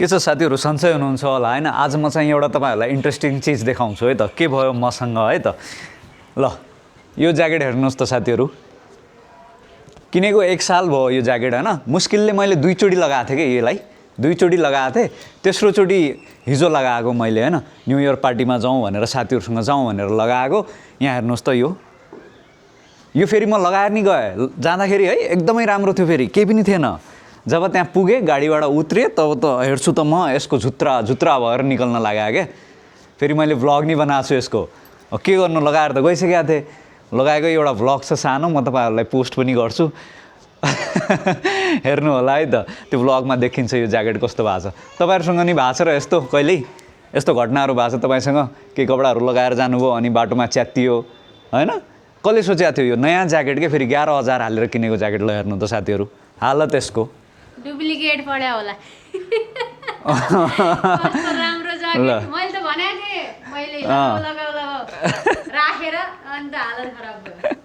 के छ साथीहरू, सन्चै हुनुहुन्छ होला होइन। आज म चाहिँ एउटा तपाईँहरूलाई इन्ट्रेस्टिङ चिज देखाउँछु है त। के भयो मसँग है त। ल यो ज्याकेट हेर्नुहोस् त साथीहरू, किनेको 1 साल भयो यो ज्याकेट होइन। मुस्किलले मैले 2 चोटि लगाएको थिएँ कि यसलाई, 2 चोटि लगाएको थिएँ। तेस्रो चोटि हिजो लगाएको मैले होइन। न्यू इयर पार्टीमा जाउँ भनेर, साथीहरूसँग जाउँ भनेर लगाएको। यहाँ हेर्नुहोस् त, यो फेरि म लगाएर नि गएँ जाँदाखेरि है, एकदमै राम्रो थियो। फेरि केही पनि थिएन। जब त्यहाँ पुगेँ, गाडीबाट उत्रेँ, तब त हेर्छु त म यसको झुत्रा भएर निकल्न लाग्यो क्या। फेरि मैले भ्लग नि बनाएको छु यसको। के गर्नु, लगाएर त गइसकेको थिएँ। लगाएको एउटा भ्लग छ सानो, म तपाईँहरूलाई पोस्ट पनि गर्छु। हेर्नु होला है त, त्यो भ्लगमा देखिन्छ यो ज्याकेट कस्तो भएको छ। तपाईँहरूसँग नि भएको छ र यस्तो कहिल्यै यस्तो घटनाहरू भएको छ तपाईँसँग? केही कपडाहरू लगाएर जानुभयो अनि बाटोमा च्यात्तियो होइन? कसले सोचेको थियो यो नयाँ ज्याकेट के, फेरि 11,000 हालेर किनेको ज्याकेट। ल हेर्नु त साथीहरू, हालत यसको डुप्लिकेट पड्या होला। कस्तो राम्रो ज्याकेट, मैले त भनेको थिएँ, मैले लगाऊ राखेर अन्त हालत खराब भयो।